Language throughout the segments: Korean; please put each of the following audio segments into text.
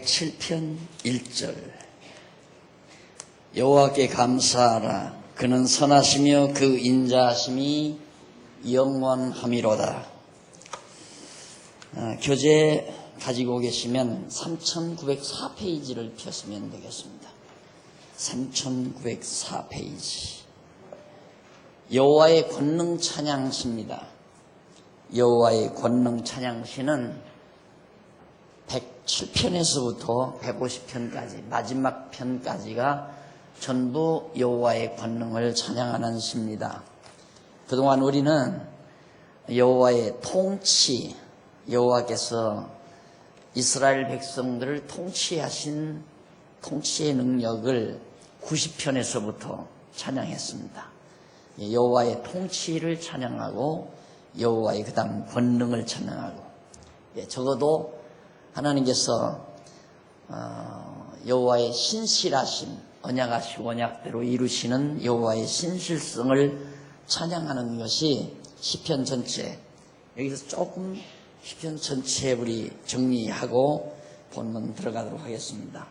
7편 1절. 여호와께 감사하라. 그는 선하시며 그 인자하심이 영원함이로다. 교재 가지고 계시면 3904페이지를 펴시면 되겠습니다. 3904페이지. 여호와의 권능 찬양시입니다. 여호와의 권능 찬양시는 107편에서부터 150편까지 마지막 편까지가 전부 여호와의 권능을 찬양하는 시입니다. 그동안 우리는 여호와의 통치, 여호와께서 이스라엘 백성들을 통치하신 통치의 능력을 90편에서부터 찬양했습니다. 여호와의 통치를 찬양하고 여호와의 그 다음 권능을 찬양하고, 적어도 하나님께서 여호와의 신실하심, 언약하시고 언약대로 이루시는 여호와의 신실성을 찬양하는 것이 시편 전체, 여기서 조금 시편 전체 우리 정리하고 본문 들어가도록 하겠습니다.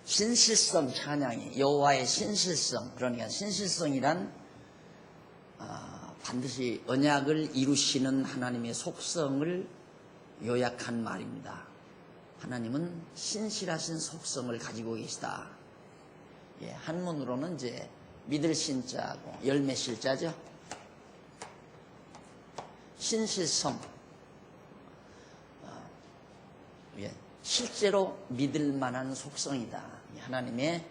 신실성 찬양이, 여호와의 신실성, 그러니까 신실성이란 반드시 언약을 이루시는 하나님의 속성을 요약한 말입니다. 하나님은 신실하신 속성을 가지고 계시다. 한문으로는 이제 믿을 신자고 열매 실자죠. 신실성, 실제로 믿을 만한 속성이다. 하나님의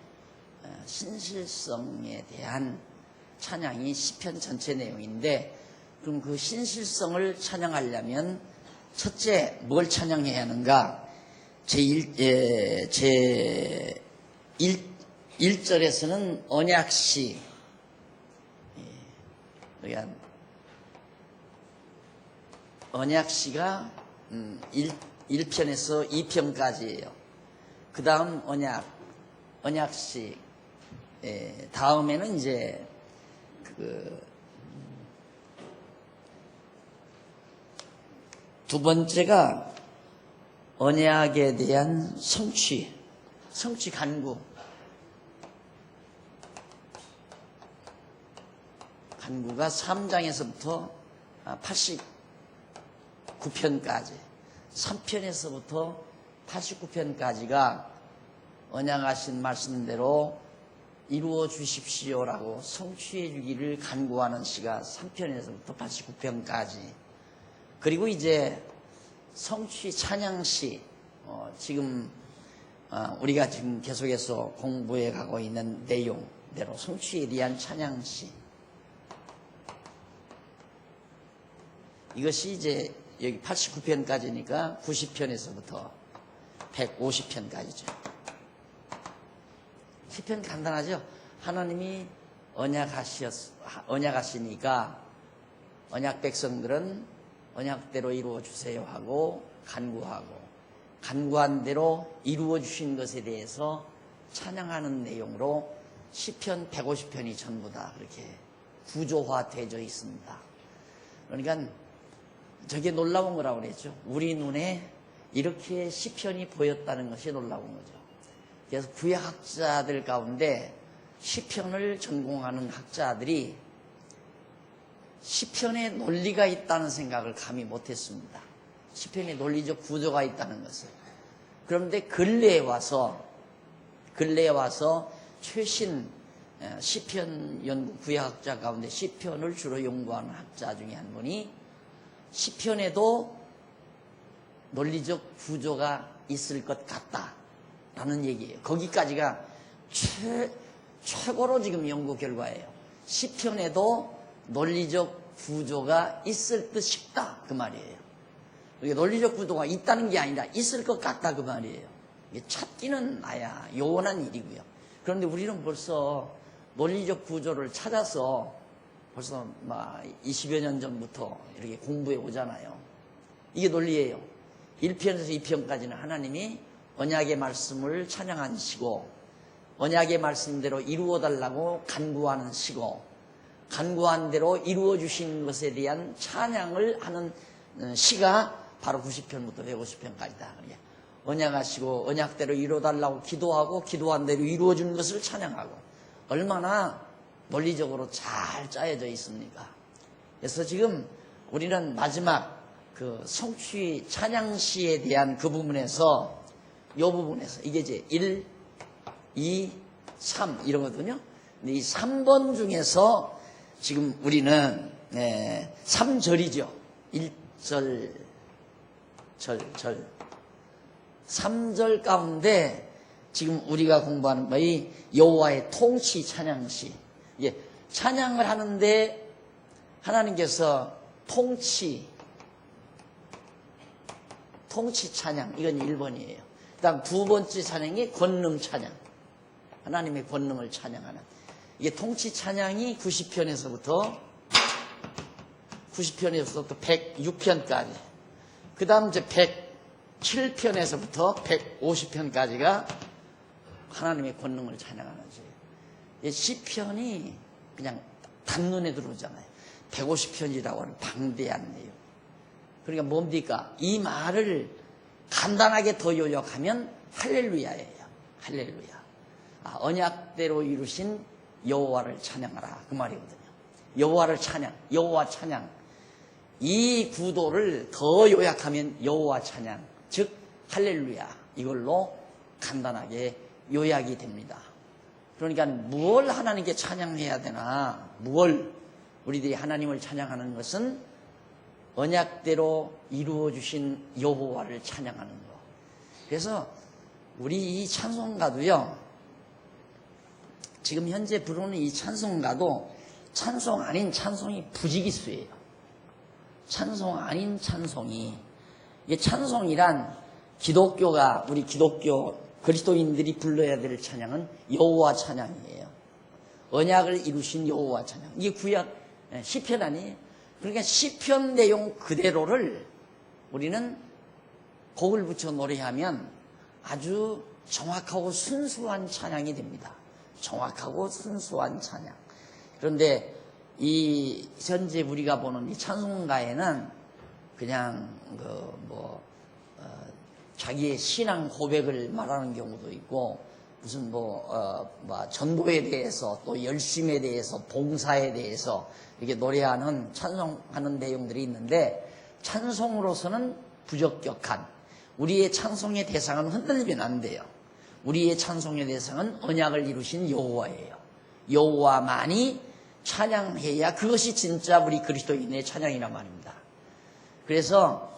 신실성에 대한 찬양이 시편 전체 내용인데, 그럼 그 신실성을 찬양하려면 첫째 뭘 찬양해야 하는가? 제1절에서는 언약시, 언약시가 1편에서 2편까지예요. 그 다음 언약시, 다음에는 이제 두 번째가 언약에 대한 성취 간구. 간구가 3장에서부터 89편까지, 3편에서부터 89편까지가 언약하신 말씀대로 이루어 주십시오라고 성취해 주기를 간구하는 시가 3편에서부터 89편까지. 그리고 이제 성취 찬양시, 지금 우리가 지금 계속해서 공부해 가고 있는 내용대로 성취에 대한 찬양시, 이것이 이제 여기 89편까지니까 90편에서부터 150편까지죠. 시편 간단하죠. 하나님이 언약하시니까 언약 백성들은 언약대로 이루어 주세요 하고 간구하고, 간구한 대로 이루어 주신 것에 대해서 찬양하는 내용으로 시편 150편이 전부 다 그렇게 구조화되어 있습니다. 그러니까 저게 놀라운 거라고 그랬죠. 우리 눈에 이렇게 시편이 보였다는 것이 놀라운 거죠. 그래서 구약학자들 가운데 시편을 전공하는 학자들이 시편에 논리가 있다는 생각을 감히 못했습니다. 시편에 논리적 구조가 있다는 것을. 그런데 근래에 와서 최신 시편 연구 구약학자 가운데 시편을 주로 연구하는 학자 중에 한 분이 시편에도 논리적 구조가 있을 것 같다라는 얘기예요. 거기까지가 최고로 지금 연구 결과예요. 시편에도 논리적 구조가 있을 듯 싶다, 그 말이에요. 이게 논리적 구조가 있다는 게 아니라 있을 것 같다, 그 말이에요. 이게 찾기는 나야 요원한 일이고요. 그런데 우리는 벌써 논리적 구조를 찾아서 벌써 20여 년 전부터 이렇게 공부해 오잖아요. 이게 논리예요. 1편에서 2편까지는 하나님이 언약의 말씀을 찬양하시고, 언약의 말씀대로 이루어달라고 간구하는 시고, 간구한 대로 이루어 주신 것에 대한 찬양을 하는 시가 바로 90편부터 150편까지다. 언약하시고 언약대로 이루어달라고 기도하고 기도한 대로 이루어 주는 것을 찬양하고, 얼마나 논리적으로 잘 짜여져 있습니까? 그래서 지금 우리는 마지막 그 성취 찬양시에 대한 그 부분에서, 이 부분에서 이게 이제 1, 2, 3 이러거든요. 근데 이 3번 중에서 지금 우리는 3절이죠. 1절, 3절 가운데 지금 우리가 공부하는 바의 여호와의 통치 찬양시. 예, 찬양을 하는데 하나님께서 통치 찬양, 이건 1번이에요. 그 다음 두 번째 찬양이 권능 찬양. 하나님의 권능을 찬양하는. 이게 통치 찬양이 90편에서부터 106편까지. 그 다음 이제 107편에서부터 150편까지가 하나님의 권능을 찬양하는 시. 시편이 그냥 단눈에 들어오잖아요. 150편이라고 하는 방대한 내용. 그러니까 뭡니까? 이 말을 간단하게 더 요약하면 할렐루야예요. 할렐루야. 언약대로 이루신 여호와를 찬양하라, 그 말이거든요. 여호와를 찬양, 여호와 찬양. 이 구도를 더 요약하면 여호와 찬양, 즉 할렐루야, 이걸로 간단하게 요약이 됩니다. 그러니까 무엇을 하나님께 찬양해야 되나, 무엇을 우리들이 하나님을 찬양하는 것은 언약대로 이루어 주신 여호와를 찬양하는 것. 그래서 우리 이 찬송가도요, 지금 현재 부르는 이 찬송가도 찬송 아닌 찬송이 부지기수예요. 찬송 아닌 찬송이. 이게 찬송이란 기독교가, 우리 기독교 그리스도인들이 불러야 될 찬양은 여호와 찬양이에요. 언약을 이루신 여호와 찬양. 이게 구약 시편 아니에요. 그러니까 시편 내용 그대로를 우리는 곡을 붙여 노래하면 아주 정확하고 순수한 찬양이 됩니다. 정확하고 순수한 찬양. 그런데 이 현재 우리가 보는 이 찬송가에는 그냥 자기의 신앙 고백을 말하는 경우도 있고, 무슨 전도에 대해서, 또 열심에 대해서, 봉사에 대해서 이렇게 노래하는, 찬송하는 내용들이 있는데, 찬송으로서는 부적격한, 우리의 찬송의 대상은 흔들리면 안 돼요. 우리의 찬송의 대상은 언약을 이루신 여호와예요. 여호와만이 찬양해야 그것이 진짜 우리 그리스도인의 찬양이란 말입니다. 그래서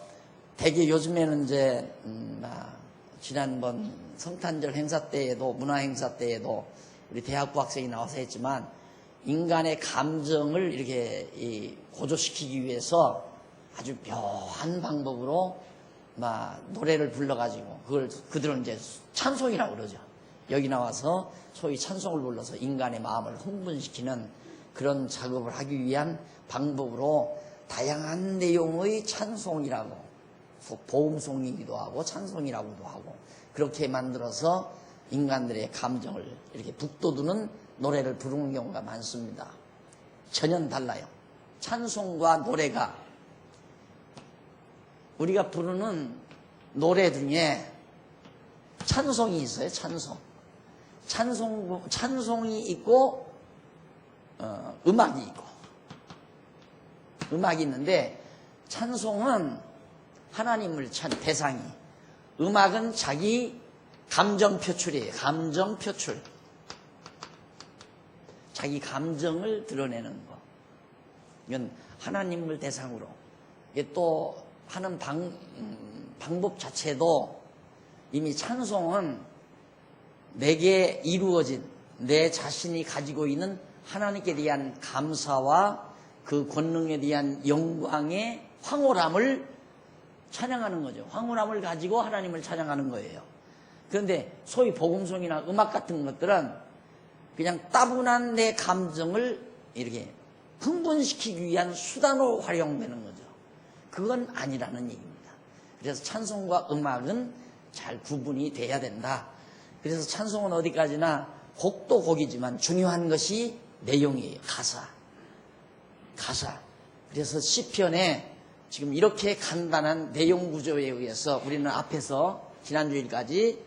대개 요즘에는 이제 지난번 성탄절 행사 때에도, 문화 행사 때에도 우리 대학부 학생이 나와서 했지만, 인간의 감정을 이렇게 고조시키기 위해서 아주 묘한 방법으로 노래를 불러가지고, 그들은 이제 찬송이라고 그러죠. 여기 나와서 소위 찬송을 불러서 인간의 마음을 흥분시키는 그런 작업을 하기 위한 방법으로 다양한 내용의 찬송이라고, 보음송이기도 하고 찬송이라고도 하고, 그렇게 만들어서 인간들의 감정을 이렇게 북돋우는 노래를 부르는 경우가 많습니다. 전혀 달라요. 찬송과 노래가, 우리가 부르는 노래 중에 찬송이 있어요. 찬송이 있고 음악이 있고. 음악이 있는데, 찬송은 하나님을 대상이, 음악은 자기 감정 표출이에요. 감정 표출. 자기 감정을 드러내는 거. 이건 하나님을 대상으로. 이게 또 하는 방법 자체도, 이미 찬송은 내게 이루어진, 내 자신이 가지고 있는 하나님께 대한 감사와 그 권능에 대한 영광의 황홀함을 찬양하는 거죠. 황홀함을 가지고 하나님을 찬양하는 거예요. 그런데 소위 복음송이나 음악 같은 것들은 그냥 따분한 내 감정을 이렇게 흥분시키기 위한 수단으로 활용되는 거죠. 그건 아니라는 얘기입니다. 그래서 찬송과 음악은 잘 구분이 돼야 된다. 그래서 찬송은 어디까지나 곡도 곡이지만 중요한 것이 내용이에요. 가사. 그래서 시편에 지금 이렇게 간단한 내용 구조에 의해서 우리는 앞에서 지난주일까지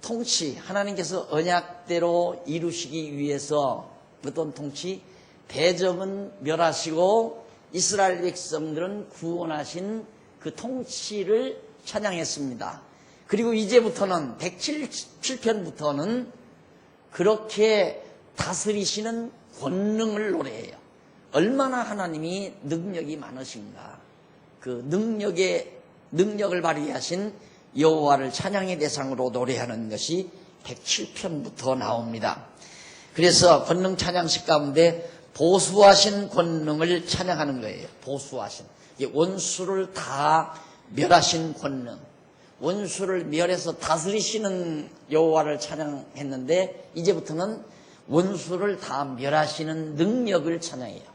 통치, 하나님께서 언약대로 이루시기 위해서 어떤 통치, 대적은 멸하시고 이스라엘 백성들은 구원하신 그 통치를 찬양했습니다. 그리고 이제부터는 107편부터는 그렇게 다스리시는 권능을 노래해요. 얼마나 하나님이 능력이 많으신가. 그 능력을 발휘하신 여호와를 찬양의 대상으로 노래하는 것이 107편부터 나옵니다. 그래서 권능 찬양식 가운데 보수하신 권능을 찬양하는 거예요. 보수하신. 원수를 다 멸하신 권능. 원수를 멸해서 다스리시는 여호와를 찬양했는데 이제부터는 원수를 다 멸하시는 능력을 찬양해요.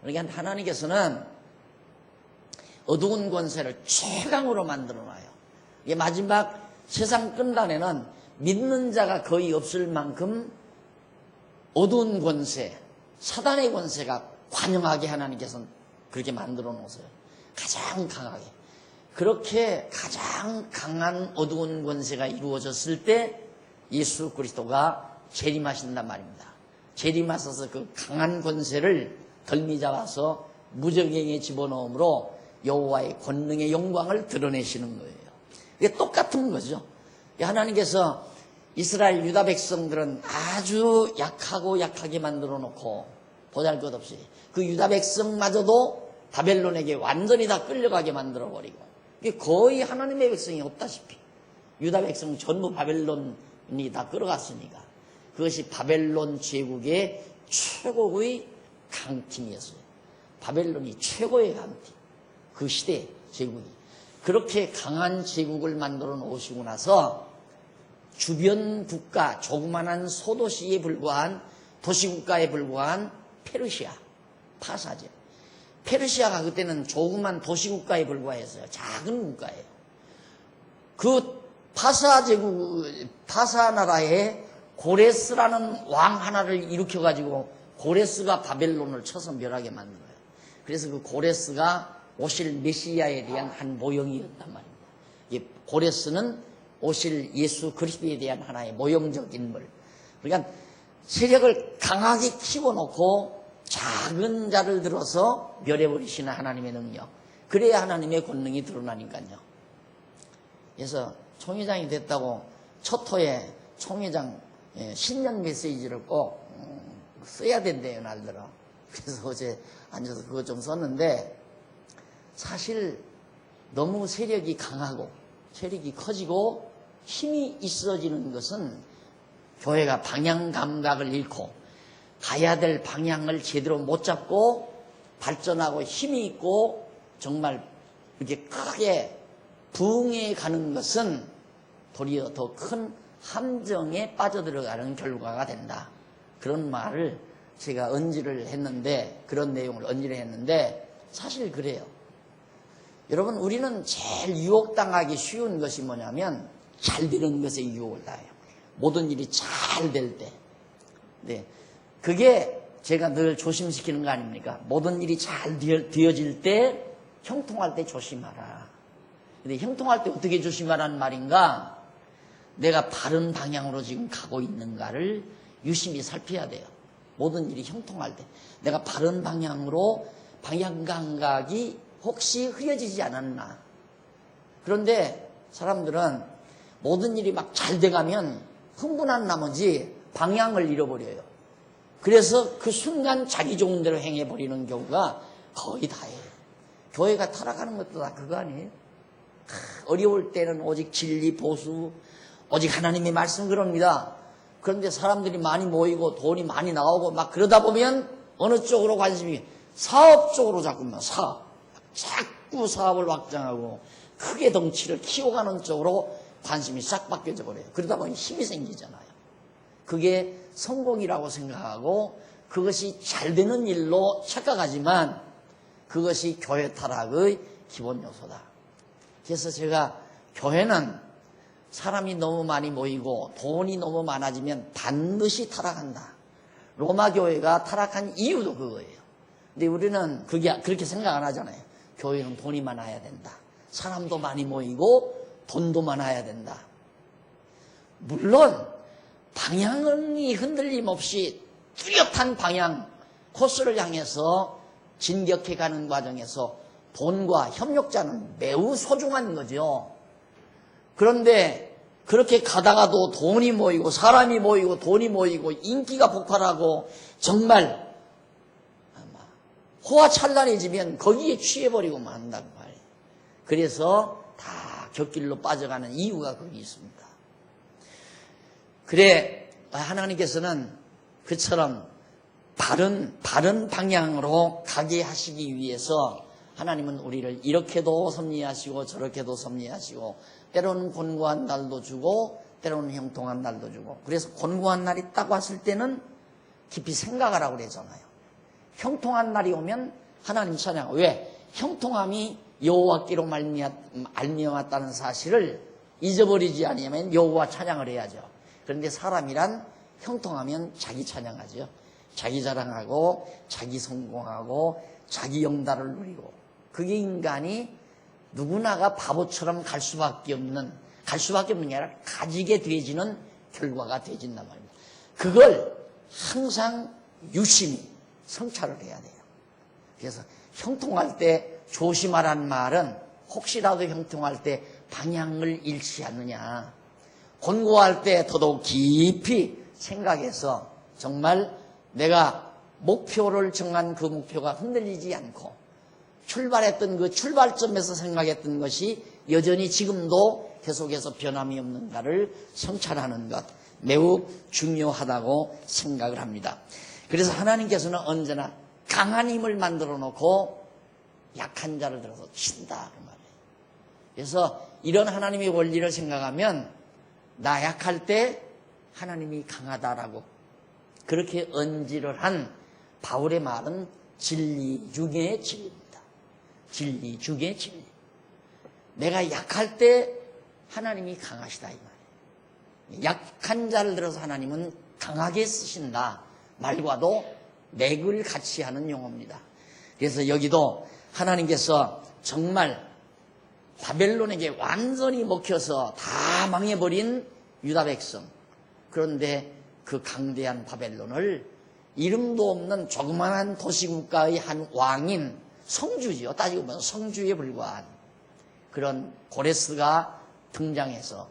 그러니까 하나님께서는 어두운 권세를 최강으로 만들어놔요. 이게 마지막 세상 끝날에는 믿는 자가 거의 없을 만큼 어두운 권세, 사단의 권세가 관영하게 하나님께서는 그렇게 만들어 놓으세요. 가장 강하게. 그렇게 가장 강한 어두운 권세가 이루어졌을 때 예수 그리스도가 재림하신단 말입니다. 재림하셔서 그 강한 권세를 덜미 잡아서 무적행에 집어넣음으로 여호와의 권능의 영광을 드러내시는 거예요. 이게 똑같은 거죠. 하나님께서 이스라엘 유다 백성들은 아주 약하게 만들어 놓고 보잘것없이 그 유다 백성마저도 바벨론에게 완전히 다 끌려가게 만들어 버리고 거의 하나님의 백성이 없다시피 유다 백성 전부 바벨론이 다 끌어갔으니까 그것이 바벨론 제국의 최고의 강팀이었어요. 바벨론이 최고의 강팀. 그 시대 제국이. 그렇게 강한 제국을 만들어 놓으시고 나서 주변 국가, 조그만한 소도시에 불과한 도시국가에 불과한 페르시아, 파사제. 페르시아가 그때는 조그만 도시국가에 불과했어요. 작은 국가예요. 그 파사 나라에 고레스라는 왕 하나를 일으켜가지고 고레스가 바벨론을 쳐서 멸하게 만들어요. 그래서 그 고레스가 오실 메시아에 대한 한 모형이었단 말입니다. 고레스는 오실 예수 그리스도에 대한 하나의 모형적 인물. 그러니까 세력을 강하게 키워놓고 작은 자를 들어서 멸해버리시는 하나님의 능력. 그래야 하나님의 권능이 드러나니까요. 그래서 총회장이 됐다고 첫 호에 총회장 신년 메시지를 꼭 써야 된대요, 날들어. 그래서 어제 앉아서 그거 좀 썼는데 사실 너무 세력이 강하고 세력이 커지고 힘이 있어지는 것은 교회가 방향 감각을 잃고 가야 될 방향을 제대로 못 잡고 발전하고 힘이 있고 정말 이렇게 크게 부흥해 가는 것은 도리어 더 큰 함정에 빠져들어가는 결과가 된다. 그런 말을 제가 언지를 했는데 그런 내용을 언지를 했는데 사실 그래요. 여러분 우리는 제일 유혹당하기 쉬운 것이 뭐냐면 잘 되는 것에 유혹을 당해요. 모든 일이 잘 될 때. 네. 그게 제가 늘 조심시키는 거 아닙니까? 모든 일이 잘 되어질 때 형통할 때 조심하라. 근데 형통할 때 어떻게 조심하라는 말인가? 내가 바른 방향으로 지금 가고 있는가를 유심히 살펴야 돼요. 모든 일이 형통할 때 내가 바른 방향으로 방향 감각이 혹시 흐려지지 않았나. 그런데 사람들은 모든 일이 막 잘 돼가면 흥분한 나머지 방향을 잃어버려요. 그래서 그 순간 자기 좋은 대로 행해버리는 경우가 거의 다예요. 교회가 타락하는 것도 다 그거 아니에요? 어려울 때는 오직 진리, 보수, 오직 하나님의 말씀 그럽니다. 그런데 사람들이 많이 모이고 돈이 많이 나오고 막 그러다 보면 어느 쪽으로 관심이 사업 쪽으로 자꾸만 자꾸 사업을 확장하고 크게 덩치를 키워가는 쪽으로 관심이 싹 바뀌어져 버려요. 그러다 보니 힘이 생기잖아요. 그게 성공이라고 생각하고 그것이 잘 되는 일로 착각하지만 그것이 교회 타락의 기본 요소다. 그래서 제가 교회는 사람이 너무 많이 모이고 돈이 너무 많아지면 반드시 타락한다. 로마 교회가 타락한 이유도 그거예요. 근데 우리는 그렇게 생각 안 하잖아요. 교회는 돈이 많아야 된다. 사람도 많이 모이고 돈도 많아야 된다. 물론 방향이 흔들림 없이 뚜렷한 방향, 코스를 향해서 진격해가는 과정에서 돈과 협력자는 매우 소중한 거죠. 그런데 그렇게 가다가도 돈이 모이고 사람이 모이고 돈이 모이고 인기가 폭발하고 정말 호화찬란해지면 거기에 취해버리고 만다고 말이에요. 그래서 다 곁길로 빠져가는 이유가 거기 있습니다. 그래 하나님께서는 그처럼 바른 방향으로 가게 하시기 위해서 하나님은 우리를 이렇게도 섭리하시고 저렇게도 섭리하시고 때로는 곤고한 날도 주고 때로는 형통한 날도 주고 그래서 곤고한 날이 딱 왔을 때는 깊이 생각하라고 그러잖아요. 형통한 날이 오면 하나님 찬양. 왜? 형통함이 여호와께로 말미암았다는 사실을 잊어버리지 않으면 여호와 찬양을 해야죠. 그런데 사람이란 형통하면 자기 찬양하죠. 자기 자랑하고 자기 성공하고 자기 영달을 누리고 그게 인간이 누구나가 바보처럼 갈 수밖에 없는 게 아니라 가지게 되어지는 결과가 되어진단 말입니다. 그걸 항상 유심히 성찰을 해야 돼요. 그래서 형통할 때 조심하란 말은 혹시라도 형통할 때 방향을 잃지 않느냐. 곤고할 때 더더욱 깊이 생각해서 정말 내가 목표를 정한 그 목표가 흔들리지 않고 출발했던 그 출발점에서 생각했던 것이 여전히 지금도 계속해서 변함이 없는가를 성찰하는 것 매우 중요하다고 생각을 합니다. 그래서 하나님께서는 언제나 강한 힘을 만들어 놓고 약한 자를 들어서 친다 그 말이에요. 그래서 이런 하나님의 원리를 생각하면 나 약할 때 하나님이 강하다라고 그렇게 언지를 한 바울의 말은 진리 중에 진리입니다. 진리 중에 진리. 내가 약할 때 하나님이 강하시다 이 말이에요. 약한 자를 들어서 하나님은 강하게 쓰신다 말과도 맥을 같이 하는 용어입니다. 그래서 여기도 하나님께서 정말 바벨론에게 완전히 먹혀서 다 망해버린 유다 백성. 그런데 그 강대한 바벨론을 이름도 없는 조그마한 도시국가의 한 왕인 성주지요. 따지고 보면 성주에 불과한 그런 고레스가 등장해서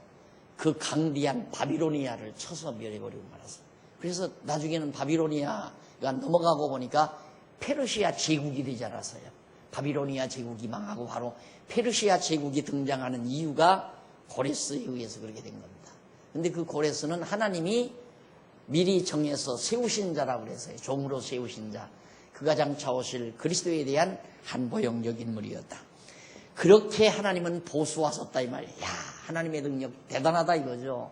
그 강대한 바비로니아를 쳐서 멸해버리고 말았어요. 그래서 나중에는 바비로니아가 넘어가고 보니까 페르시아 제국이 되지 않았어요. 바비로니아 제국이 망하고 바로 페르시아 제국이 등장하는 이유가 고레스에 의해서 그렇게 된 겁니다. 근데 그 고레스는 하나님이 미리 정해서 세우신 자라고 그랬어요. 종으로 세우신 자. 그가 장차 오실 그리스도에 대한 한보영적 인물이었다. 그렇게 하나님은 보수하셨다 이 말이에요. 야, 하나님의 능력 대단하다 이거죠.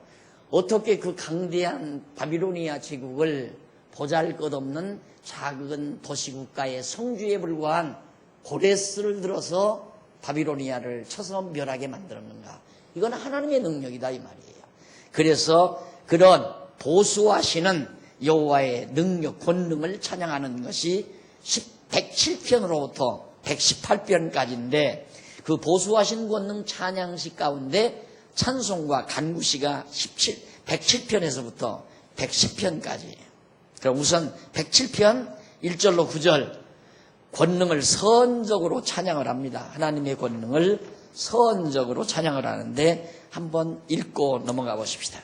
어떻게 그 강대한 바비로니아 제국을 보잘것없는 작은 도시국가의 성주에 불과한 고레스를 들어서 바비로니아를 쳐서 멸하게 만들었는가. 이건 하나님의 능력이다 이 말이에요. 그래서 그런 보수하시는 여호와의 능력, 권능을 찬양하는 것이 107편으로부터 118편까지인데 그 보수하신 권능 찬양시 가운데 찬송과 간구시가 107편에서부터 110편까지예요. 그럼 우선 107편 1절로 9절 권능을 선적으로 찬양을 합니다. 하나님의 권능을 선적으로 찬양을 하는데 한번 읽고 넘어가 보십시다.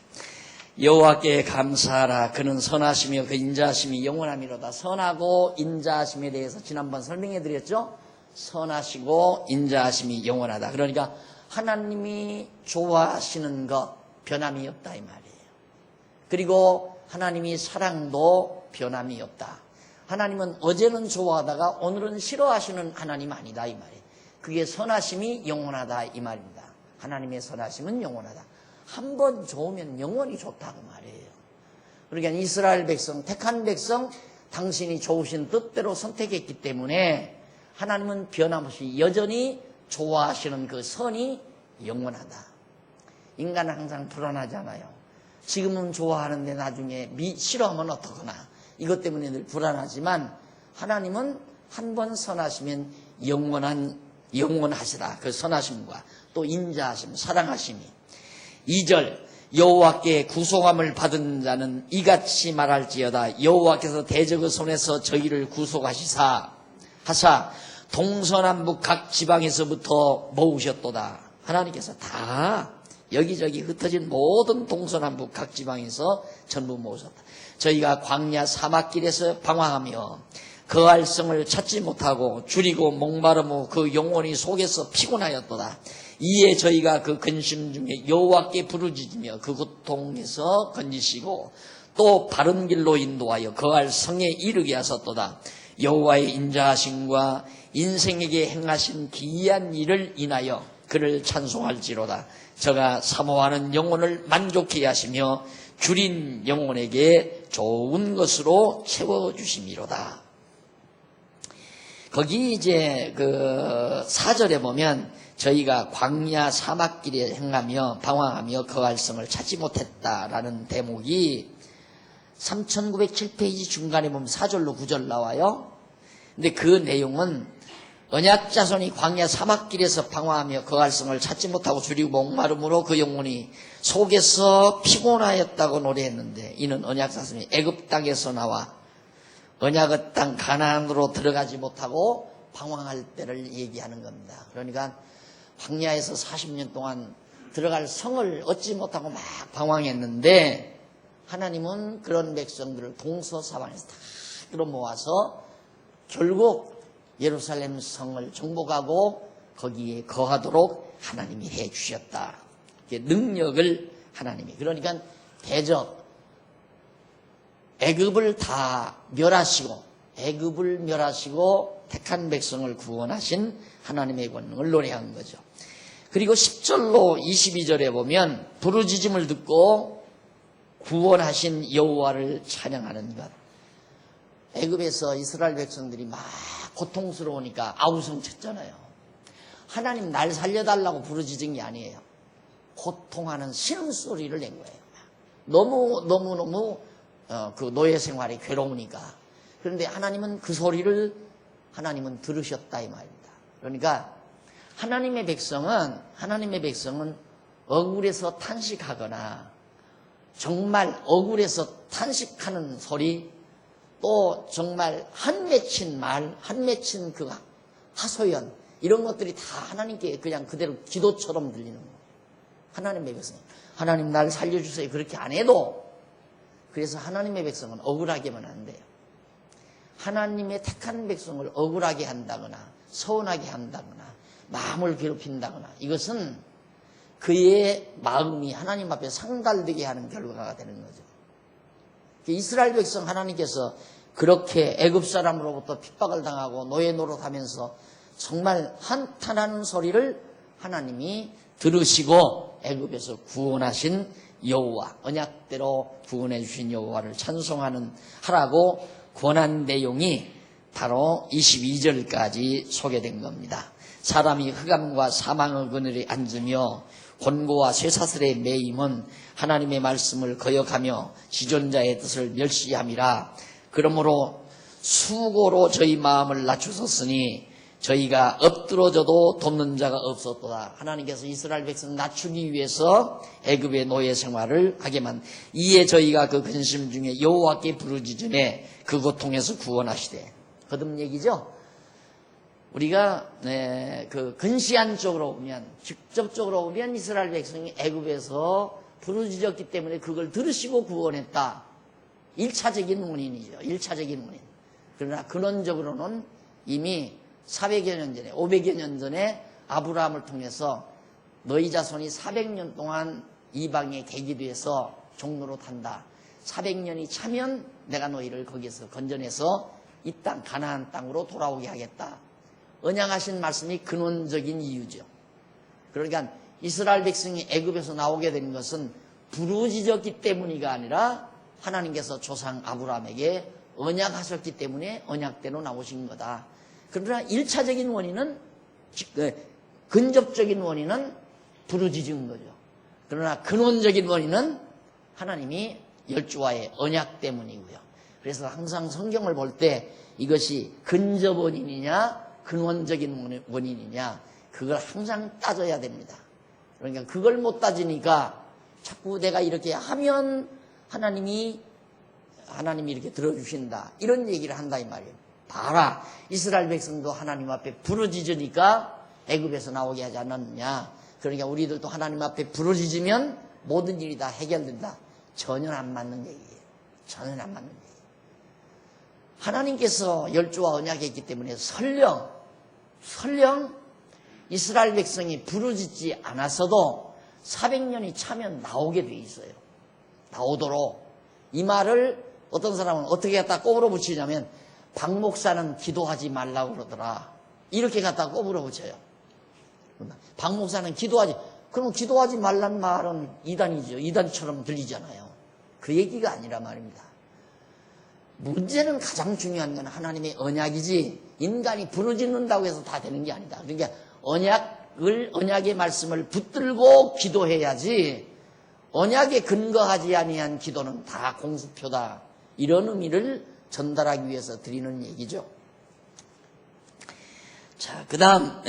여호와께 감사하라. 그는 선하시며 그 인자하심이 영원함이로다. 선하고 인자하심에 대해서 지난번 설명해 드렸죠. 선하시고 인자하심이 영원하다. 그러니까 하나님이 좋아하시는 것 변함이 없다 이 말이에요. 그리고 하나님이 사랑도 변함이 없다. 하나님은 어제는 좋아하다가 오늘은 싫어하시는 하나님 아니다 이 말이에요. 그게 선하심이 영원하다 이 말입니다. 하나님의 선하심은 영원하다. 한 번 좋으면 영원히 좋다고 말이에요. 그러니까 이스라엘 백성, 택한 백성, 당신이 좋으신 뜻대로 선택했기 때문에 하나님은 변함없이 여전히 좋아하시는 그 선이 영원하다. 인간은 항상 불안하잖아요. 지금은 좋아하는데 나중에 싫어하면 어떡하나. 이것 때문에 늘 불안하지만 하나님은 한 번 선하시면 영원하시다. 그 선하심과 또 인자하심, 사랑하심이. 2절 여호와께 구속함을 받은 자는 이같이 말할지어다. 여호와께서 대적의 손에서 저희를 구속하시사 하사 동서남북 각 지방에서부터 모으셨도다. 하나님께서 다 여기저기 흩어진 모든 동서남북 각 지방에서 전부 모으셨다. 저희가 광야 사막길에서 방황하며 거할 성을 찾지 못하고 줄이고 목마르며 그 영혼이 속에서 피곤하였도다. 이에 저희가 그 근심 중에 여호와께 부르짖으며 그 고통에서 건지시고 또 바른 길로 인도하여 거할 성에 이르게 하셨도다. 여호와의 인자하심과 인생에게 행하신 기이한 일을 인하여 그를 찬송할지로다. 저가 사모하는 영혼을 만족케 하시며 줄인 영혼에게 좋은 것으로 채워주심이로다. 거기 이제 그 4절에 보면 저희가 광야 사막길에 행하며 방황하며 거할 성을 찾지 못했다라는 대목이 3907페이지 중간에 보면 4절로 9절 나와요. 근데 그 내용은 언약자손이 광야 사막길에서 방황하며 거할 성을 찾지 못하고 줄이고 목마름으로 그 영혼이 속에서 피곤하였다고 노래했는데, 이는 언약자손이 애굽 땅에서 나와 언약의 땅 가나안으로 들어가지 못하고 방황할 때를 얘기하는 겁니다. 그러니까 광야에서 40년 동안 들어갈 성을 얻지 못하고 막 방황했는데, 하나님은 그런 백성들을 동서사방에서 다 끌어모아서 결국 예루살렘 성을 정복하고 거기에 거하도록 하나님이 해주셨다. 능력을 하나님이. 그러니까 대적 애굽을 다 멸하시고 택한 백성을 구원하신 하나님의 권능을 노래한 거죠. 그리고 10절로 22절에 보면 부르짖음을 듣고 구원하신 여호와를 찬양하는 것. 애굽에서 이스라엘 백성들이 막 고통스러우니까 아우성 쳤잖아요. 하나님 날 살려달라고 부르짖은 게 아니에요. 고통하는 신음소리를 낸 거예요. 너무 그 노예 생활이 괴로우니까. 그런데 하나님은 그 소리를 하나님은 들으셨다 이 말입니다. 그러니까 하나님의 백성은 억울해서 탄식하거나 정말 억울해서 탄식하는 소리, 또 정말 한맺힌 말, 한맺힌 그 하소연, 이런 것들이 다 하나님께 그냥 그대로 기도처럼 들리는 거예요. 하나님의 백성, 하나님 날 살려주세요 그렇게 안 해도, 그래서 하나님의 백성은 억울하게만 안 돼요. 하나님의 택한 백성을 억울하게 한다거나 서운하게 한다거나 마음을 괴롭힌다거나, 이것은 그의 마음이 하나님 앞에 상달되게 하는 결과가 되는 거죠. 이스라엘 백성 하나님께서 그렇게 애굽 사람으로부터 핍박을 당하고 노예 노릇하면서 정말 한탄하는 소리를 하나님이 들으시고 애굽에서 구원하신 여호와, 언약대로 구원해 주신 여호와를 하라고 권한 내용이 바로 22절까지 소개된 겁니다. 사람이 흑암과 사망의 그늘에 앉으며 곤고와 쇠사슬의 매임은 하나님의 말씀을 거역하며 지존자의 뜻을 멸시함이라. 그러므로 수고로 저희 마음을 낮추셨으니 저희가 엎드러져도 돕는 자가 없었도다. 하나님께서 이스라엘 백성 낮추기 위해서 애굽의 노예 생활을 하게만, 이에 저희가 그 근심 중에 여호와께 부르짖음에 그 고통에서 구원하시되. 거듭 얘기죠. 우리가 그 근시안 쪽으로 보면, 직접적으로 보면 이스라엘 백성이 애굽에서 부르짖었기 때문에 그걸 들으시고 구원했다. 1차적인 원인이죠. 1차적인 원인. 그러나 근원적으로는 이미 400여 년 전에, 500여 년 전에 아브라함을 통해서 너희 자손이 400년 동안 이방의 계기도에서 종로로 탄다. 400년이 차면 내가 너희를 거기서 건져내서 이 땅 가나안 땅으로 돌아오게 하겠다. 언약하신 말씀이 근원적인 이유죠. 그러니까 이스라엘 백성이 애굽에서 나오게 된 것은 부르짖었기 때문이가 아니라 하나님께서 조상 아브라함에게 언약하셨기 때문에 언약대로 나오신 거다. 그러나 1차적인 원인은, 근접적인 원인은 부르짖은 거죠. 그러나 근원적인 원인은 하나님이 열주와의 언약 때문이고요. 그래서 항상 성경을 볼 때 이것이 근접 원인이냐 근원적인 원인이냐 그걸 항상 따져야 됩니다. 그러니까 그걸 못 따지니까 자꾸 내가 이렇게 하면 하나님이 이렇게 들어주신다 이런 얘기를 한다 이 말이에요. 봐라, 이스라엘 백성도 하나님 앞에 부르짖으니까 애굽에서 나오게 하지 않았느냐. 그러니까 우리들도 하나님 앞에 부르짖으면 모든 일이 다 해결된다. 전혀 안 맞는 얘기예요. 전혀 안 맞는 얘기예요. 하나님께서 열주와 언약했기 때문에 설령 이스라엘 백성이 부르짖지 않았어도 400년이 차면 나오게 돼 있어요. 나오도록. 이 말을 어떤 사람은 어떻게 갖다 꼽으러 붙이냐면 박 목사는 기도하지 말라고 그러더라. 이렇게 갖다 꼽으러 붙여요. 박 목사는 기도하지. 그럼 기도하지 말란 말은 이단이죠. 이단처럼 들리잖아요. 그 얘기가 아니라 말입니다. 문제는 가장 중요한 건 하나님의 언약이지 인간이 부르짖는다고 해서 다 되는 게 아니다. 그러니까 언약의 말씀을 붙들고 기도해야지 언약에 근거하지 아니한 기도는 다 공수표다. 이런 의미를 전달하기 위해서 드리는 얘기죠. 자, 그 다음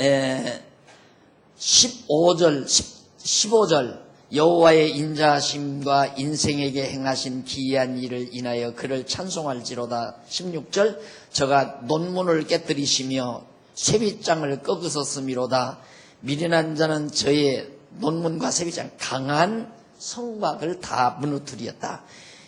15절 여호와의 인자하심과 인생에게 행하신 기이한 일을 인하여 그를 찬송할지로다. 16절 저가 논문을 깨뜨리시며 쇠빗장을 꺾으셨음이로다. 미련한 자는 저의 논문과 쇠빗장 강한 성곽을 다 무너뜨렸다.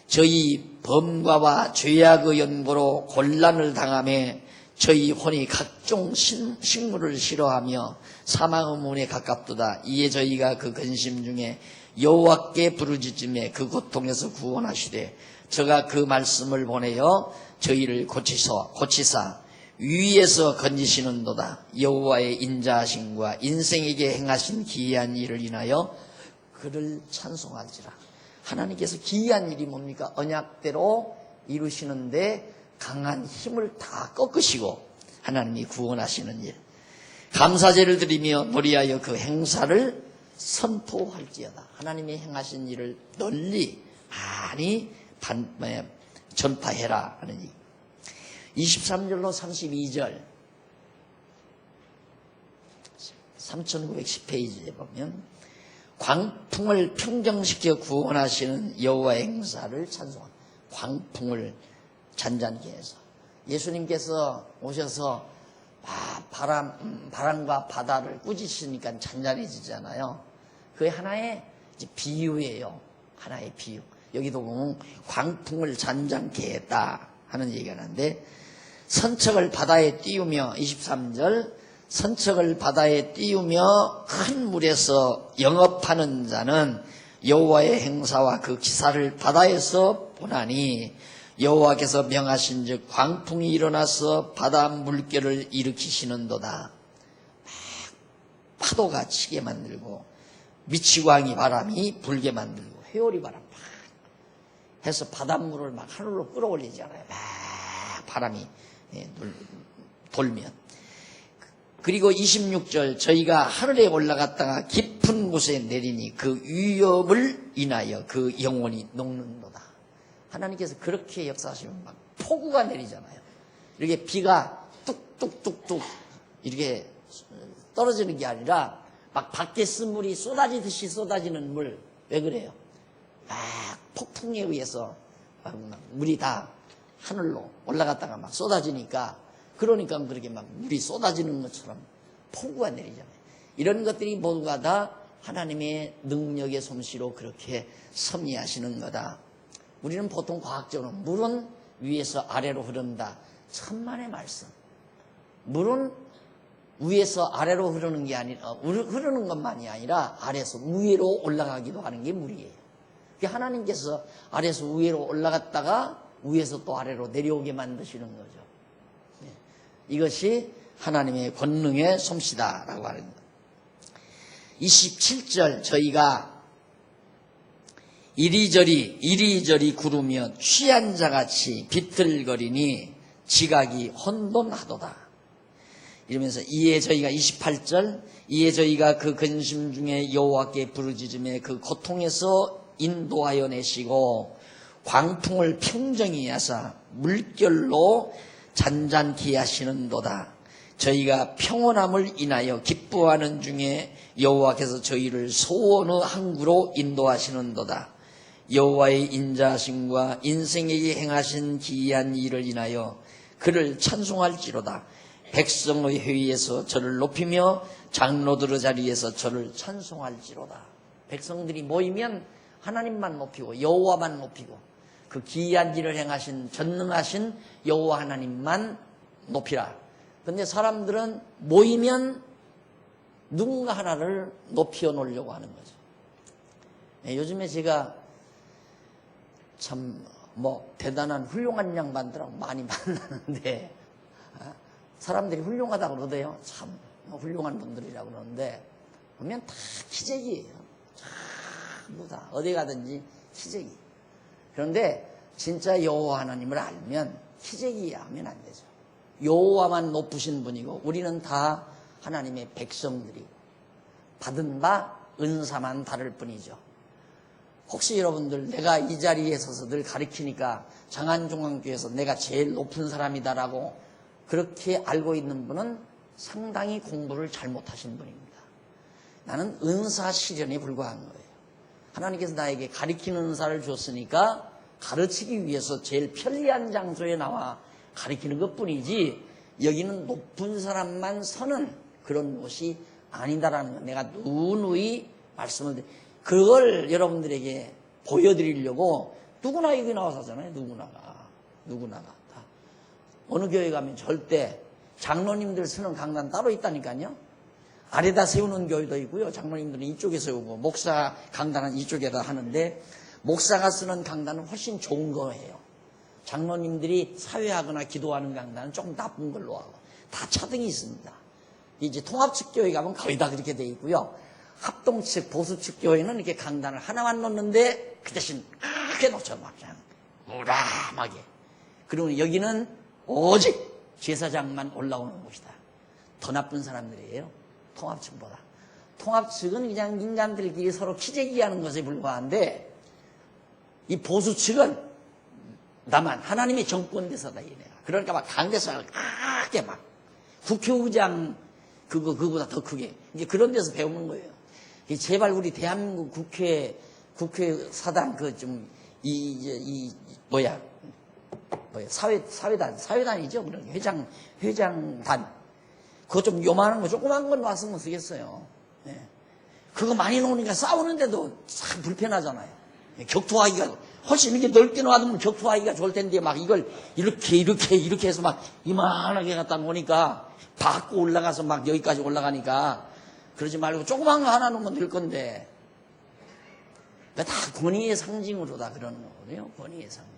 저희 범과와 죄악의 연고로 곤란을 당하며 저희 혼이 각종 식물을 싫어하며 사망의 문에 가깝도다. 이에 저희가 그 근심 중에 여호와께 부르짖음에 그 고통에서 구원하시되 저가 그 말씀을 보내어 저희를 고치사 위에서 건지시는도다. 여호와의 인자하심과 인생에게 행하신 기이한 일을 인하여 그를 찬송할지라. 하나님께서 기이한 일이 뭡니까? 언약대로 이루시는데 강한 힘을 다 꺾으시고 하나님이 구원하시는 일. 감사제를 드리며 노래하여 그 행사를 선포할지어다. 하나님이 행하신 일을 널리 많이 전파해라 하는 얘기. 23절로 32절 3910페이지에 보면 광풍을 평정시켜 구원하시는 여호와의 행사를 찬송합니다. 광풍을 잔잔케 해서 예수님께서 오셔서 바람과 바다를 꾸짖으시니까 잔잔해지잖아요. 그게 하나의 비유예요. 하나의 비유. 여기도 보면 광풍을 잔잔케 했다 하는 얘기가 나는데 선척을 바다에 띄우며 23절 선척을 바다에 띄우며 큰 물에서 영업하는 자는 여호와의 행사와 그 기사를 바다에서 보나니 여호와께서 명하신즉 광풍이 일어나서 바다 물결을 일으키시는도다. 파도가 치게 만들고 미치광이 바람이 불게 만들고 회오리 바람 막 해서 바닷물을 막 하늘로 끌어올리잖아요. 막 바람이 돌면. 그리고 26절 저희가 하늘에 올라갔다가 깊은 곳에 내리니 그 위협을 인하여 그 영혼이 녹는도다. 하나님께서 그렇게 역사하시면 막 폭우가 내리잖아요. 이렇게 비가 뚝뚝뚝뚝 이렇게 떨어지는 게 아니라 막 밖에 쓴 물이 쏟아지듯이 쏟아지는 물. 왜 그래요? 막 폭풍에 의해서 막 물이 다 하늘로 올라갔다가 막 쏟아지니까 그러니까 그렇게 막 물이 쏟아지는 것처럼 폭우가 내리잖아요. 이런 것들이 모두가 다 하나님의 능력의 솜씨로 그렇게 섭리하시는 거다. 우리는 보통 과학적으로 물은 위에서 아래로 흐른다. 천만의 말씀. 물은 위에서 아래로 흐르는 게 아니라 흐르는 것만이 아니라 아래에서 위로 올라가기도 하는 게 물이에요. 하나님께서 아래에서 위로 올라갔다가 위에서 또 아래로 내려오게 만드시는 거죠. 이것이 하나님의 권능의 솜씨다라고 하는 것. 27절 저희가 이리저리 구르며 취한 자같이 비틀거리니 지각이 혼돈하도다. 이러면서 이에 저희가 28절 이에 저희가 그 근심 중에 여호와께 부르짖음에 그 고통에서 인도하여 내시고 광풍을 평정히 하사 물결로 잔잔케 하시는도다. 저희가 평온함을 인하여 기뻐하는 중에 여호와께서 저희를 소원의 항구로 인도하시는도다. 여호와의 인자하심과 인생에게 행하신 기이한 일을 인하여 그를 찬송할지로다. 백성의 회의에서 저를 높이며 장로들의 자리에서 저를 찬송할지로다. 백성들이 모이면 하나님만 높이고 여호와만 높이고 그 기이한 일을 행하신 전능하신 여호와 하나님만 높이라. 그런데 사람들은 모이면 누군가 하나를 높여 놓으려고 하는 거죠. 요즘에 제가 참 대단한 훌륭한 양반들하고 많이 만나는데 사람들이 훌륭하다고 그러대요. 참 훌륭한 분들이라고 그러는데 보면 다 기적이에요. 전부 다 어디 가든지 기적이. 그런데 진짜 여호와 하나님을 알면 기적이 하면 안 되죠. 여호와만 높으신 분이고 우리는 다 하나님의 백성들이고 받은 바 은사만 다를 뿐이죠. 혹시 여러분들 내가 이 자리에 서서 늘 가르치니까 장안종강교회에서 내가 제일 높은 사람이다라고 그렇게 알고 있는 분은 상당히 공부를 잘못하신 분입니다. 나는 은사 실현에 불과한 거예요. 하나님께서 나에게 가르치는 은사를 줬으니까 가르치기 위해서 제일 편리한 장소에 나와 가르치는 것뿐이지 여기는 높은 사람만 서는 그런 곳이 아니다라는 거 내가 누누이 말씀을 드립니다. 그걸 여러분들에게 보여드리려고 누구나 여기 나와서 하잖아요. 누구나가 다. 어느 교회 가면 절대 장로님들 쓰는 강단 따로 있다니까요. 아래다 세우는 교회도 있고요. 장로님들은 이쪽에 세우고 목사 강단은 이쪽에다 하는데 목사가 쓰는 강단은 훨씬 좋은 거예요. 장로님들이 사회하거나 기도하는 강단은 조금 나쁜 걸로 하고 다 차등이 있습니다. 이제 통합측 교회 가면 거의 다 그렇게 돼 있고요. 합동측 보수측 교회는 이렇게 강단을 하나만 놓는데 그 대신 크게 놓쳐 막 그냥 무람하게. 그리고 여기는 오직 제사장만 올라오는 곳이다. 더 나쁜 사람들이에요. 통합측보다. 통합측은 그냥 인간들끼리 서로 키재기하는 것에 불과한데 이 보수측은 나만 하나님의 정권대사다 얘네가. 그러니까 막 강대상을 크게 막 국회의장 그거보다 더 크게 이제 그런 데서 배우는 거예요. 제발 우리 대한민국 국회 사당 사회단이죠. 그러니까 회장단 그거 좀 요만한 거 조그만 건 놨으면 쓰겠어요. 네. 그거 많이 놓으니까 싸우는데도 참 불편하잖아요. 격투하기가 훨씬 이렇게 넓게 놔두면 격투하기가 좋을 텐데 막 이걸 이렇게 해서 막 이만하게 갖다 놓으니까 받고 올라가서 막 여기까지 올라가니까 그러지 말고 조그만 거 하나 놓으면 될 건데 다 권위의 상징으로 다 그러는 거거든요. 권위의 상징.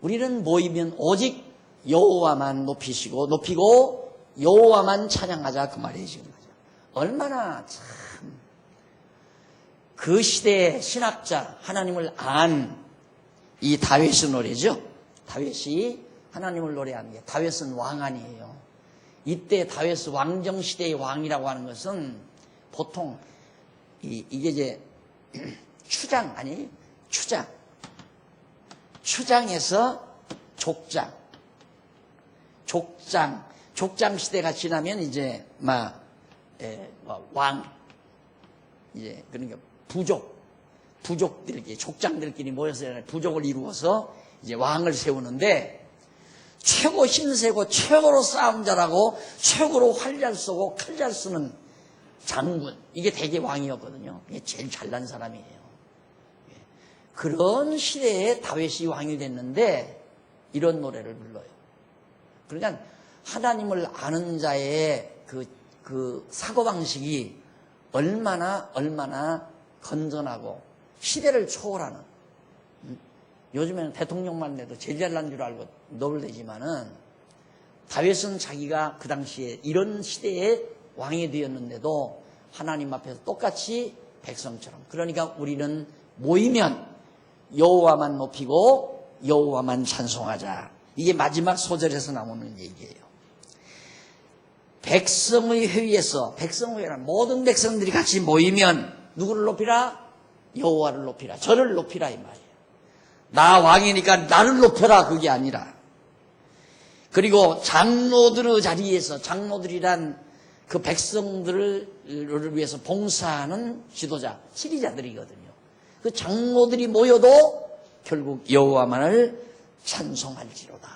우리는 모이면 오직 여호와만 높이고 여호와만 찬양하자 그 말이에요. 지금 얼마나 참 그 시대의 신학자 하나님을 안 이 다윗의 노래죠. 다윗이 하나님을 노래하는 게 다윗은 왕 아니에요. 이때 다윗 왕정 시대의 왕이라고 하는 것은 보통 이게 이제 추장에서 족장 시대가 지나면 이제 왕 이제 그러니까 부족들끼리 족장들끼리 모여서 부족을 이루어서 이제 왕을 세우는데 최고 힘세고 최고로 싸움 잘하고 최고로 활 잘 쏘고 칼 잘 쓰는 장군 이게 대개 왕이었거든요. 이게 제일 잘난 사람이에요. 그런 시대에 다윗이 왕이 됐는데 이런 노래를 불러요. 그러니까 하나님을 아는 자의 그 사고방식이 얼마나 건전하고 시대를 초월하는 요즘에는 대통령만 내도 제일 잘난 줄 알고 너울대지만은 다윗은 자기가 그 당시에 이런 시대에 왕이 되었는데도 하나님 앞에서 똑같이 백성처럼 그러니까 우리는 모이면 여호와만 높이고 여호와만 찬송하자. 이게 마지막 소절에서 나오는 얘기예요. 백성의 회의에서, 백성회의란 모든 백성들이 같이 모이면 누구를 높이라? 여호와를 높이라, 저를 높이라 이 말이에요. 나 왕이니까 나를 높여라, 그게 아니라. 그리고 장로들의 자리에서, 장로들이란 그 백성들을 위해서 봉사하는 지도자, 지리자들이거든요. 그 장로들이 모여도 결국 여호와만을 찬송할지로다.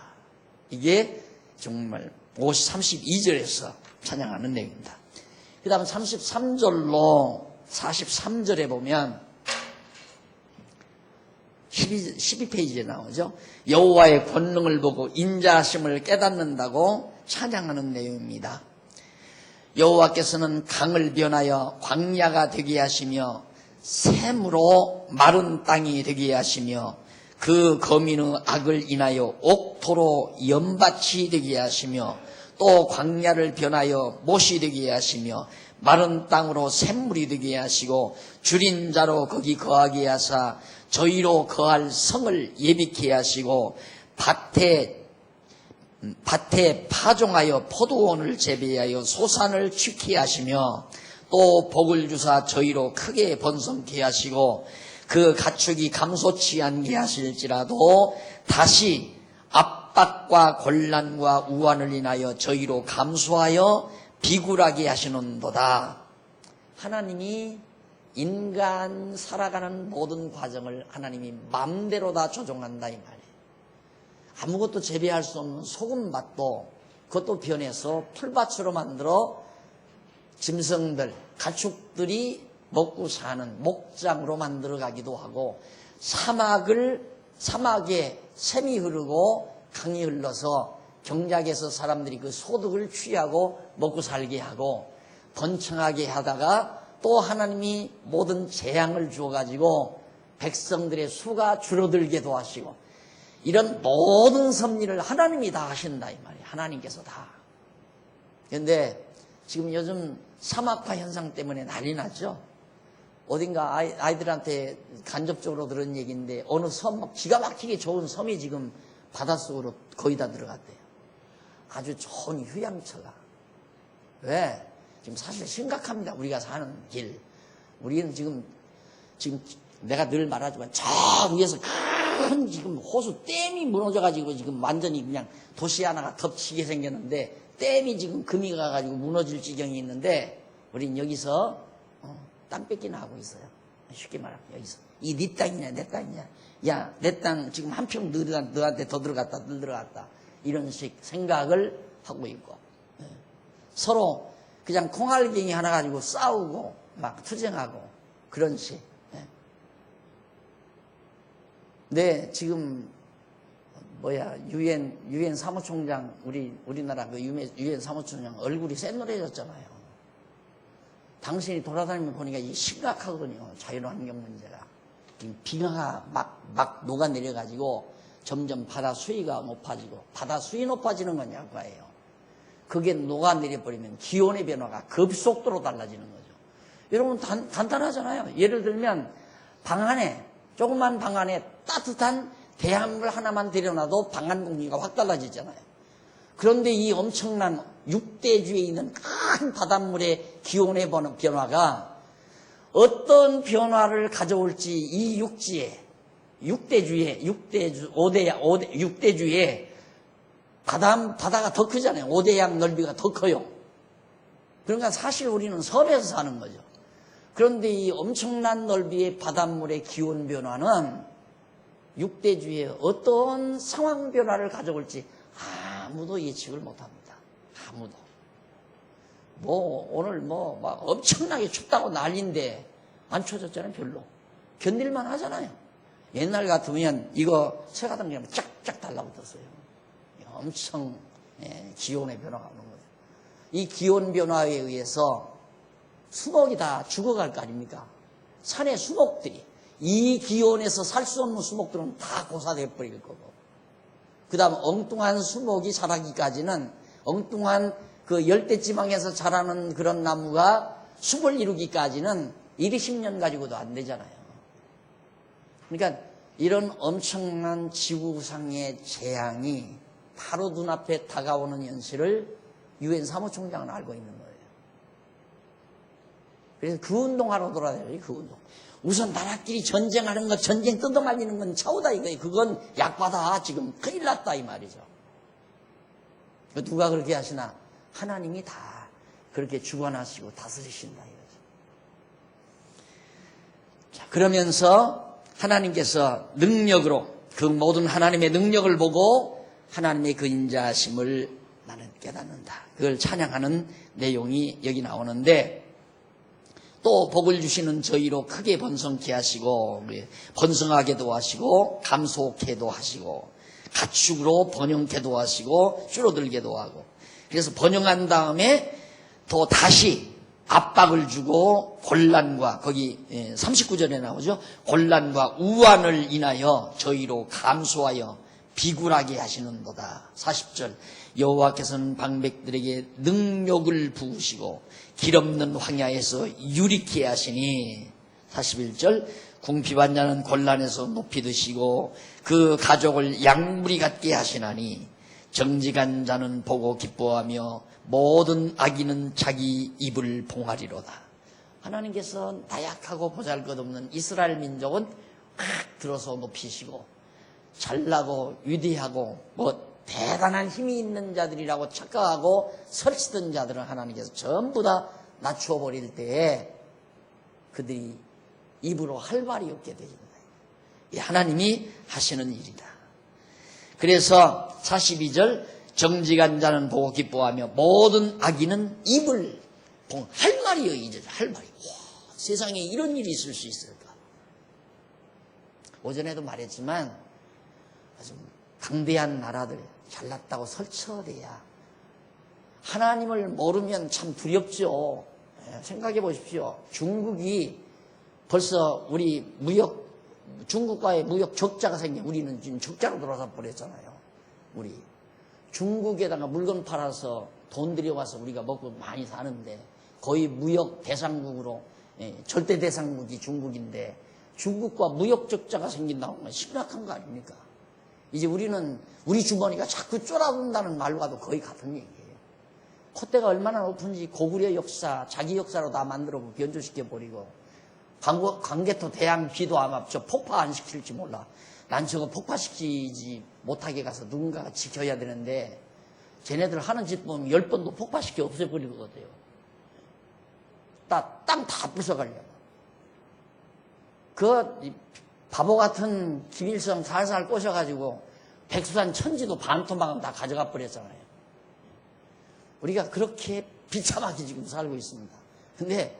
이게 정말 32절에서 찬양하는 내용입니다. 그 다음 33절로 43절에 보면 12페이지에 나오죠. 여호와의 권능을 보고 인자하심을 깨닫는다고 찬양하는 내용입니다. 여호와께서는 강을 변하여 광야가 되게 하시며 샘으로 마른 땅이 되게 하시며 그 거민의 악을 인하여 옥토로 연밭이 되게 하시며 또 광야를 변하여 못이 되게 하시며 마른 땅으로 샘물이 되게 하시고 줄인 자로 거기 거하게 하사 저희로 거할 성을 예비케 하시고 밭에 파종하여 포도원을 재배하여 소산을 취케 하시며 또 복을 주사 저희로 크게 번성케 하시고 그 가축이 감소치 않게 하실지라도 다시 압박과 곤란과 우환을 인하여 저희로 감소하여 비굴하게 하시는도다. 하나님이 인간 살아가는 모든 과정을 하나님이 마음대로 다 조종한다 이 말이에요. 아무것도 재배할 수 없는 소금밭도 그것도 변해서 풀밭으로 만들어 짐승들, 가축들이 먹고 사는 목장으로 만들어 가기도 하고, 사막에 샘이 흐르고 강이 흘러서 경작에서 사람들이 그 소득을 취하고 먹고 살게 하고, 번창하게 하다가 또 하나님이 모든 재앙을 주어가지고 백성들의 수가 줄어들게도 하시고, 이런 모든 섭리를 하나님이 다 하신다 이 말이에요. 하나님께서 다. 그런데 지금 요즘 사막화 현상 때문에 난리 났죠. 어딘가 아이들한테 간접적으로 들은 얘기인데 어느 섬, 기가 막히게 좋은 섬이 지금 바닷속으로 거의 다 들어갔대요. 아주 좋은 휴양처가. 왜? 지금 사실 심각합니다. 우리가 사는 길. 우리는 지금 내가 늘 말하지만 저 위에서 큰 지금 호수 댐이 무너져가지고 지금 완전히 그냥 도시 하나가 덮치게 생겼는데, 댐이 지금 금이 가가지고 무너질 지경이 있는데 우린 여기서 땅 뺏기나 하고 있어요. 쉽게 말하면 여기서 이 네 땅이냐 내 땅이냐, 야 내 땅 지금 한 평 너한테 더 들어갔다 덜 들어갔다, 이런 식 생각을 하고 있고, 서로 그냥 콩알갱이 하나 가지고 싸우고 막 투쟁하고 그런 식. 네, 지금 유엔 사무총장, 우리나라 그 유엔 사무총장 얼굴이 샛노래졌잖아요. 당신이 돌아다니면 보니까 이게 심각하거든요. 자연환경 문제가. 빙하가 막 녹아내려가지고 점점 바다 수위가 높아지고, 바다 수위 높아지는 건 약과예요. 그게 녹아내려버리면 기온의 변화가 급속도로 달라지는 거죠. 여러분 간단하잖아요. 예를 들면 조그만 방 안에 따뜻한 대한물 하나만 들여놔도 방안 공기가 확 달라지잖아요. 그런데 이 엄청난 육대주에 있는 큰 바닷물의 기온의 변화가 어떤 변화를 가져올지, 이 육대주에 바다가 더 크잖아요. 5대양 넓이가 더 커요. 그러니까 사실 우리는 섬에서 사는 거죠. 그런데 이 엄청난 넓이의 바닷물의 기온 변화는 육대주에 어떤 상황 변화를 가져올지 아무도 예측을 못합니다. 아무도. 오늘 막 엄청나게 춥다고 난리인데 안 추워졌잖아요. 별로. 견딜만 하잖아요. 옛날 같으면 이거 새가당기면 쫙쫙 달라붙었어요. 엄청 기온의 변화가 오는 거예요. 이 기온 변화에 의해서 수목이 다 죽어갈 거 아닙니까? 산의 수목들이, 이 기온에서 살 수 없는 수목들은 다 고사돼 버릴 거고, 그 다음 엉뚱한 수목이 자라기까지는, 엉뚱한 그 열대지방에서 자라는 그런 나무가 숲을 이루기까지는 10년 가지고도 안 되잖아요. 그러니까 이런 엄청난 지구상의 재앙이 바로 눈앞에 다가오는 현실을 유엔 사무총장은 알고 있는 거예요. 그래서 그 운동하러 돌아다녀요. 그 운동. 우선 나라끼리 전쟁하는 것, 전쟁 뜯어말리는 건 차오다 이거예요. 그건 약받아. 지금 큰일 났다 이 말이죠. 누가 그렇게 하시나? 하나님이 다 그렇게 주관하시고 다스리신다 이거죠. 자, 그러면서 하나님께서 능력으로 그 모든 하나님의 능력을 보고 하나님의 그 인자하심을 나는 깨닫는다. 그걸 찬양하는 내용이 여기 나오는데, 또 복을 주시는 저희로 크게 번성케 하시고 번성하게도 하시고 감소케도 하시고 가축으로 번영케도 하시고 줄어들게도 하고, 그래서 번영한 다음에 또 다시 압박을 주고 곤란과, 거기 39절에 나오죠. 곤란과 우환을 인하여 저희로 감소하여 비굴하게 하시는도다. 40절 여호와께서는 방백들에게 능력을 부으시고 길 없는 황야에서 유리케 하시니. 41절 궁핍한 자는 곤란에서 높이 드시고 그 가족을 양무리 같게 하시나니 정직한 자는 보고 기뻐하며 모든 악인은 자기 입을 봉하리로다. 하나님께서 나약하고 보잘것없는 이스라엘 민족은 확 들어서 높이시고 잘나고 위대하고 대단한 힘이 있는 자들이라고 착각하고 설치던 자들은 하나님께서 전부 다 낮추어 버릴 때에 그들이 입으로 할 말이 없게 되는 거예요. 이 하나님이 하시는 일이다. 그래서 42절 정직한 자는 보고 기뻐하며 모든 악인은 입을 할 말이요. 이제 할 말이. 와, 세상에 이런 일이 있을 수 있을까? 오전에도 말했지만 아주 강대한 나라들 잘났다고 설쳐대야 하나님을 모르면 참 두렵죠. 생각해 보십시오. 중국이 벌써 우리 중국과의 무역 적자가 생겨. 우리는 지금 적자로 돌아가 버렸잖아요. 우리 중국에다가 물건 팔아서 돈 들여와서 우리가 먹고 많이 사는데 거의 무역 대상국으로, 절대 대상국이 중국인데 중국과 무역 적자가 생긴다는 건 심각한 거 아닙니까? 이제 우리는 우리 주머니가 자꾸 쫄아든다는 말과도 거의 같은 얘기예요. 콧대가 얼마나 높은지 고구려 역사, 자기 역사로 다 만들어 변조시켜 버리고, 광개토 대양 비도 아마 저 폭파 안 시킬지 몰라. 난 저거 폭파시키지 못하게 가서 누군가가 지켜야 되는데 쟤네들 하는 짓 보면 10번도 폭파시켜 없애버리거든요. 땅 다 부숴가려고. 그 바보 같은 김일성 살살 꼬셔가지고 백두산 천지도 반토막은 다 가져가 버렸잖아요. 우리가 그렇게 비참하게 지금 살고 있습니다. 근데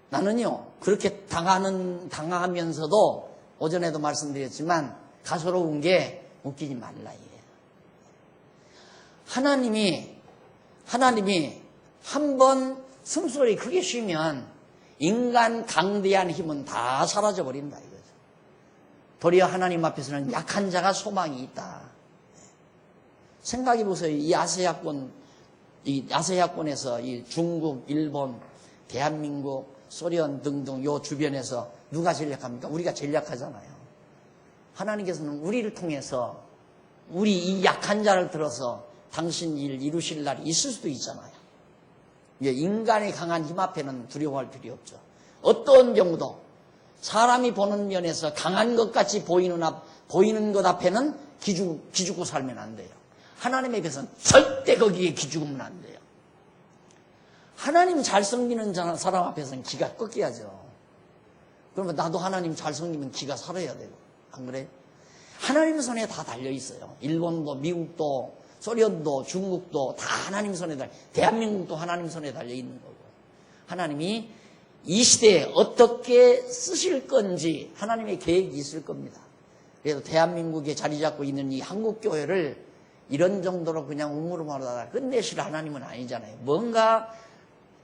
나는요, 그렇게 당하면서도 오전에도 말씀드렸지만 가소로운 게 웃기지 말라 이래요. 하나님이 한번 숨소리 크게 쉬면 인간 강대한 힘은 다 사라져 버린다 이거죠. 도리어 하나님 앞에서는 약한 자가 소망이 있다. 생각해 보세요. 이 아시아권에서 이 중국, 일본, 대한민국, 소련 등등 요 주변에서 누가 제일 약합니까? 우리가 제일 약하잖아요. 하나님께서는 우리를 통해서 우리 이 약한 자를 들어서 당신 일 이루실 날이 있을 수도 있잖아요. 인간의 강한 힘 앞에는 두려워할 필요 없죠. 어떤 경우도 사람이 보는 면에서 강한 것 같이 보이는 것 앞에는 기죽고 살면 안 돼요. 하나님에 비해서는 절대 거기에 기죽으면 안 돼요. 하나님 잘 섬기는 사람 앞에서는 기가 꺾여야죠. 그러면 나도 하나님 잘 섬기면 기가 살아야 되고, 안 그래? 하나님 손에 다 달려있어요. 일본도, 미국도, 소련도, 중국도 다 하나님 손에 대한민국도 하나님 손에 달려있는 거고, 하나님이 이 시대에 어떻게 쓰실 건지 하나님의 계획이 있을 겁니다. 그래서 대한민국에 자리 잡고 있는 이 한국교회를 이런 정도로 그냥 우물우물하다가 끝내실 하나님은 아니잖아요. 뭔가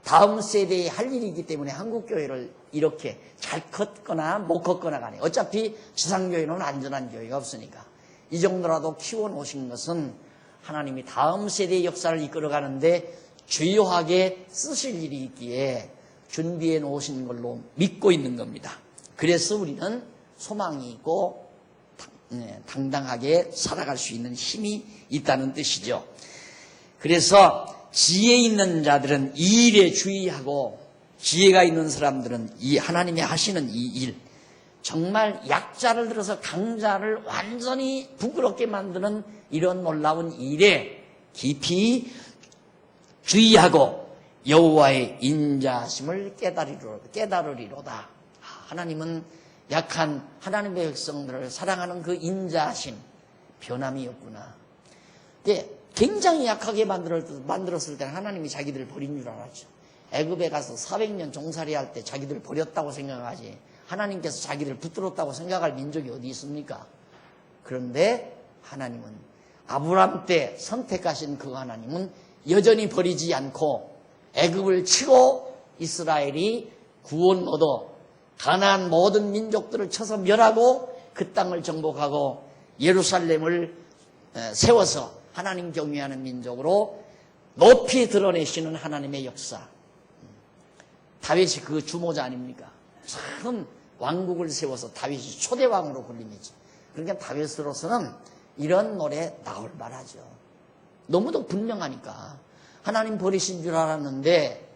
다음 세대에 할 일이기 때문에 한국교회를 이렇게 잘 컸거나 못 컸거나 간에 어차피 지상교회는 안전한 교회가 없으니까 이 정도라도 키워놓으신 것은 하나님이 다음 세대의 역사를 이끌어가는데 주요하게 쓰실 일이 있기에 준비해 놓으신 걸로 믿고 있는 겁니다. 그래서 우리는 소망이 있고 당당하게 살아갈 수 있는 힘이 있다는 뜻이죠. 그래서 지혜 있는 자들은 이 일에 주의하고 지혜가 있는 사람들은 이 하나님이 하시는 이 일, 정말 약자를 들어서 강자를 완전히 부끄럽게 만드는 이런 놀라운 일에 깊이 주의하고 여호와의 인자심을 깨달으리로다. 하나님은 약한 하나님의 백성들을 사랑하는 그 인자심, 변함이 없구나. 근데 굉장히 약하게 만들었을 때는 하나님이 자기들을 버린 줄 알았죠. 애굽에 가서 400년 종살이 할 때 자기들을 버렸다고 생각하지, 하나님께서 자기를 붙들었다고 생각할 민족이 어디 있습니까? 그런데 하나님은, 아브람 때 선택하신 그 하나님은 여전히 버리지 않고 애굽을 치고 이스라엘이 구원 얻어 가나안 모든 민족들을 쳐서 멸하고 그 땅을 정복하고 예루살렘을 세워서 하나님 경외하는 민족으로 높이 드러내시는 하나님의 역사. 다윗이 그 주모자 아닙니까? 참 왕국을 세워서 다윗이 초대왕으로 불림이죠. 그러니까 다윗으로서는 이런 노래 나올 만하죠. 너무도 분명하니까. 하나님 버리신 줄 알았는데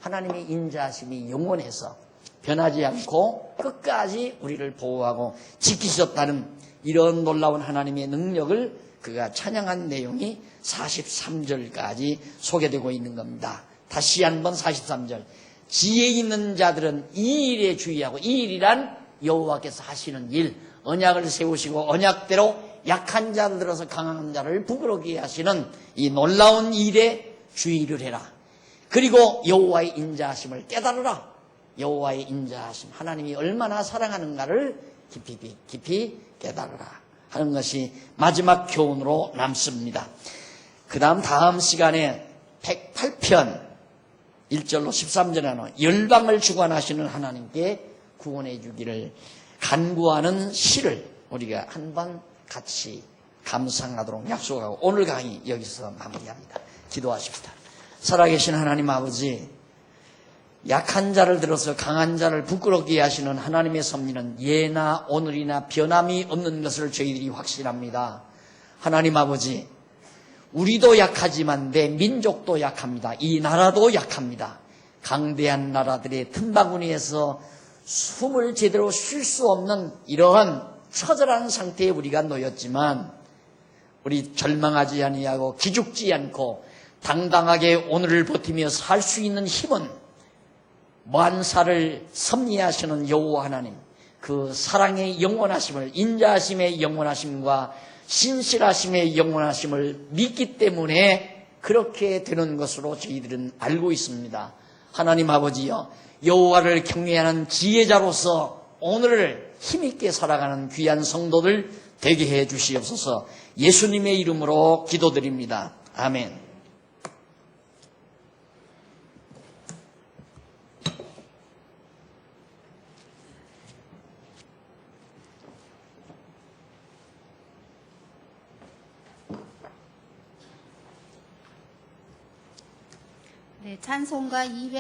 하나님의 인자하심이 영원해서 변하지 않고 끝까지 우리를 보호하고 지키셨다는 이런 놀라운 하나님의 능력을 그가 찬양한 내용이 43절까지 소개되고 있는 겁니다. 다시 한번 43절. 지혜 있는 자들은 이 일에 주의하고, 이 일이란 여호와께서 하시는 일, 언약을 세우시고 언약대로 약한 자를 들어서 강한 자를 부끄럽게 하시는 이 놀라운 일에 주의를 해라. 그리고 여호와의 인자하심을 깨달으라. 여호와의 인자하심, 하나님이 얼마나 사랑하는가를 깊이 깨달으라 하는 것이 마지막 교훈으로 남습니다. 그 다음 시간에 108편 1절로 13절에는 열방을 주관하시는 하나님께 구원해 주기를 간구하는 시를 우리가 한번 같이 감상하도록 약속하고 오늘 강의 여기서 마무리합니다. 기도하십시다. 살아계신 하나님 아버지, 약한 자를 들어서 강한 자를 부끄럽게 하시는 하나님의 섭리는 예나 오늘이나 변함이 없는 것을 저희들이 확신합니다. 하나님 아버지, 우리도 약하지만 내 민족도 약합니다. 이 나라도 약합니다. 강대한 나라들의 틈바구니에서 숨을 제대로 쉴 수 없는 이러한 처절한 상태에 우리가 놓였지만 우리 절망하지 아니하고 기죽지 않고 당당하게 오늘을 버티며 살 수 있는 힘은 만사를 섭리하시는 여호와 하나님, 그 사랑의 영원하심을, 인자하심의 영원하심과 신실하심의 영원하심을 믿기 때문에 그렇게 되는 것으로 저희들은 알고 있습니다. 하나님 아버지여, 여호와를 경외하는 지혜자로서 오늘을 힘있게 살아가는 귀한 성도들 되게 해 주시옵소서. 예수님의 이름으로 기도드립니다. 아멘. 네, 찬송가 200